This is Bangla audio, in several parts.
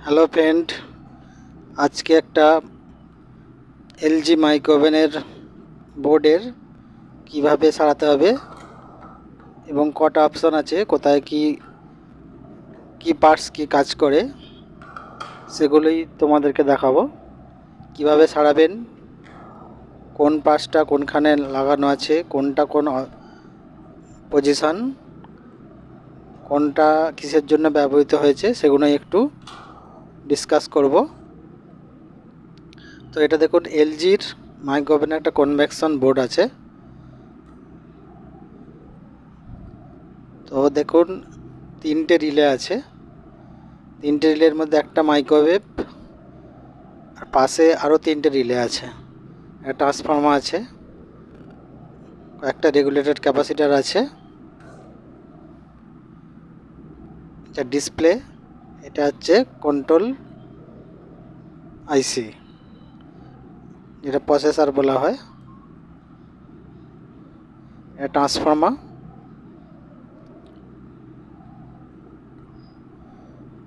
হ্যালো ফ্রেন্ড, আজকে একটা এলজি মাইক্রোওভেনের বোর্ডের কিভাবে সারাতে হবে এবং কটা অপশন আছে, কোথায় কি কি পার্টস কি কাজ করে সেগুলোই তোমাদেরকে দেখাবো। কিভাবে সারাবেন, কোন পার্টসটা কোনখানে লাগানো আছে, কোনটা কোন পজিশন, কোনটা কিসের জন্য ব্যবহৃত হয়েছে সেগুলোই একটু ডিসকাস করব। তো এটা দেখুন, এলজির মাইক্রোওভেনের একটা কনভেকশন বোর্ড আছে। তো দেখুন, তিনটে রিলে আছে। তিনটে রিলের মধ্যে একটা মাইক্রোওয়েভ, আর পাশে আরও তিনটে রিলে আছে। একটা ট্রান্সফর্মার আছে, একটা রেগুলেটর ক্যাপাসিটার আছে, এটা ডিসপ্লে, এটা হচ্ছে কন্ট্রোল আইসি, যেটা প্রসেসর বলা হয়। এটা ট্রান্সফর্মার,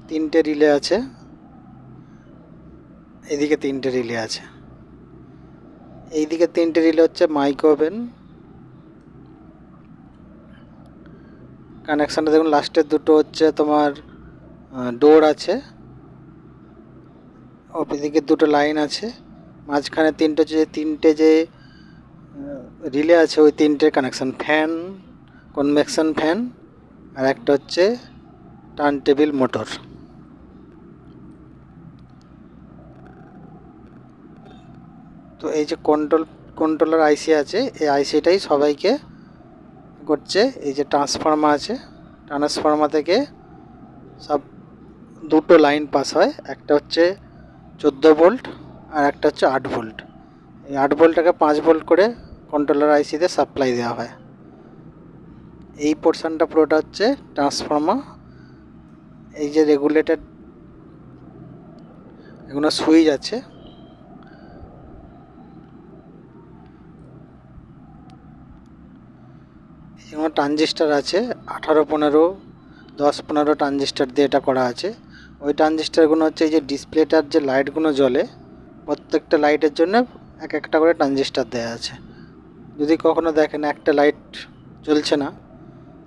তিনটে রিলে আছে, এইদিকে তিনটে রিলে আছে। এইদিকে তিনটে রিলে হচ্ছে মাইক্রোওভেন কানেকশানটা। দেখুন লাস্টের দুটো হচ্ছে তোমার ডোর আছে, ওদিকে দুটো লাইন আছে, মাঝখানে তিনটে যে রিলে আছে, ওই তিনটে কানেকশান। ফ্যান, কনভেকশন ফ্যান, আর একটা হচ্ছে টার্ন টেবিল মোটর। তো এই যে কন্ট্রোলার আইসি আছে, এই আইসিটাই সবাইকে করছে। এই যে ট্রান্সফর্মার আছে, ট্রান্সফর্মার থেকে সব দুটো লাইন পাস হয়, একটা হচ্ছে 14 ভোল্ট আর একটা হচ্ছে 8 ভোল্ট। এই 8 ভোল্টটাকে 5 ভোল্ট করে কন্ট্রোলার আইসিতে সাপ্লাই দেওয়া হয়। এই পোর্শনটা পুরোটা হচ্ছে ট্রান্সফর্মার। এই যে রেগুলেটর, এগুলো সুইচ আছে। এগুলো ট্রানজিস্টার আছে, 18, 15, 10, 15 ট্রানজিস্টার দিয়ে এটা করা আছে। ওই ট্রানজিস্টারগুলো হচ্ছে এই যে ডিসপ্লেটার যে লাইটগুলো জ্বলে, প্রত্যেকটা লাইটের জন্য এক একটা করে ট্রানজিস্টার দেওয়া আছে। যদি কখনো দেখেন একটা লাইট জ্বলছে না,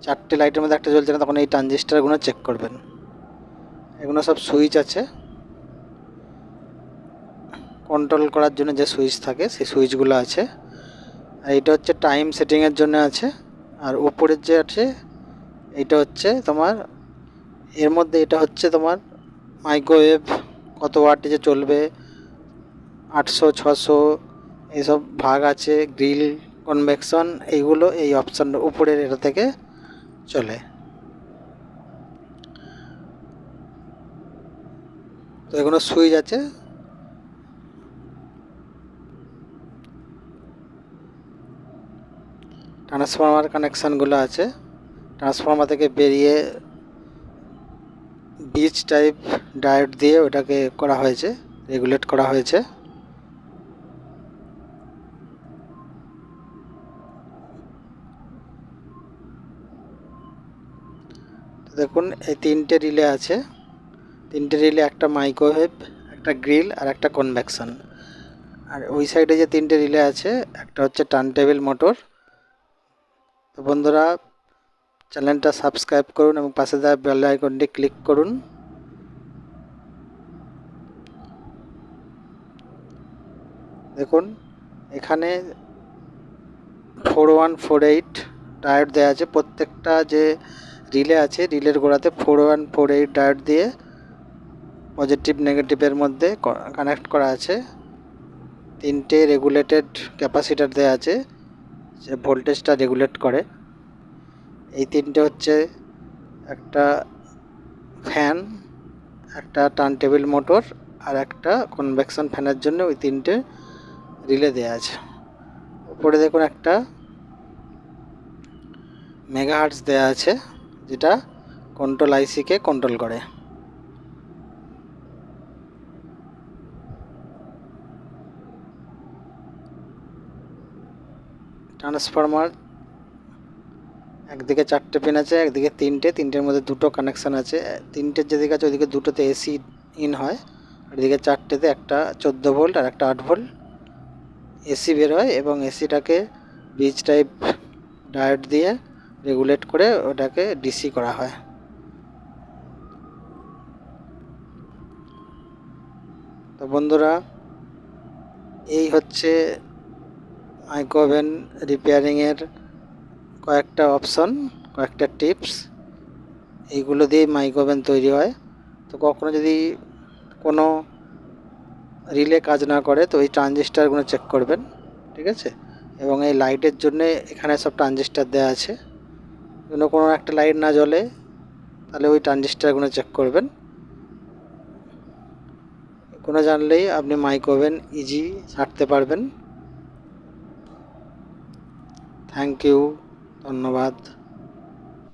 4টে লাইটের মধ্যে একটা জ্বলছে না, তখন এই ট্রানজিস্টারগুলো চেক করবেন। এগুলো সব সুইচ আছে, কন্ট্রোল করার জন্য যে সুইচ থাকে সেই সুইচগুলো আছে। আর এটা হচ্ছে টাইম সেটিংয়ের জন্য আছে। আর উপরের যে আছে এটা হচ্ছে তোমার, এর মধ্যে এটা হচ্ছে তোমার মাইক্রোওয়েভ কত ওয়াটেজে চলবে, 800, 600 এইসব ভাগ আছে। গ্রিল, কনভেকশন, এইগুলো এই অপশান উপরের এটা থেকে চলে। তো এগুলো সুইচ আছে। ট্রান্সফর্মার কানেকশানগুলো আছে, ট্রান্সফর্মার থেকে বেরিয়ে বিচ টাইপ ডায়োড দিয়ে ওটাকে করা হয়েছে, রেগুলেট করা হয়েছে। তো দেখুন, এই তিনটে রিলে আছে। তিনটে রিলে, একটা মাইক্রোওয়েভ, একটা গ্রিল আর একটা কনভেকশন। আর ওই সাইডে যে তিনটে রিলে আছে, একটা হচ্ছে টার্ন টেবিল মোটর। তো বন্ধুরা, চ্যানেলটা সাবস্ক্রাইব করুন এবং পাশে দেওয়া বেল আইকনটি ক্লিক করুন। দেখুন এখানে 4148 ডায়োড দেওয়া আছে। প্রত্যেকটা যে রিলে আছে, রিলের গোড়াতে 4148 ডায়োড দিয়ে পজিটিভ নেগেটিভের মধ্যে কানেক্ট করা আছে। তিনটে রেগুলেটেড ক্যাপাসিটার দেওয়া আছে, যে ভোল্টেজটা রেগুলেট করে। এই তিনটে হচ্ছে একটা ফ্যান, একটা টার্ন টেবিল মোটর আর একটা কনভেকশন ফ্যানের জন্য ওই তিনটে রিলে দেওয়া আছে। উপরে দেখুন একটা মেগাহার্টজ দেওয়া আছে, যেটা কন্ট্রোল আইসিকে কন্ট্রোল করে। ট্রান্সফর্মার একদিকে 4টে পিন আছে, একদিকে তিনটের মধ্যে দুটো কানেকশান আছে। তিনটের যেদিকে আছে ওইদিকে দুটোতে এসি ইন হয়, আর এদিকে 4টেতে একটা 14 ভোল্ট আর একটা 8 ভোল্ট এসি বের হয়, এবং এসিটাকে ব্রিজ টাইপ ডায়োড দিয়ে রেগুলেট করে ওটাকে ডিসি করা হয়। তো বন্ধুরা, এই হচ্ছে মাইক্রোওভেন রিপেয়ারিংয়ের কয়েকটা অপশন, কয়েকটা টিপস। এইগুলো দিয়েই মাইক্রোওভেন তৈরি হয়। তো কখনো যদি কোনো রিলে কাজ না করে তো এই ট্রানজিস্টারগুলো চেক করবেন, ঠিক আছে? এবং এই লাইটের জন্যে এখানে সব ট্রানজিস্টার দেওয়া আছে, কোনো একটা লাইট না জ্বলে তাহলে ওই ট্রানজিস্টারগুলো চেক করবেন। কোনো জানলেই আপনি মাইক্রোওভেন ইজি ছাড়তে পারবেন। থ্যাংক ইউ, ধন্যবাদ।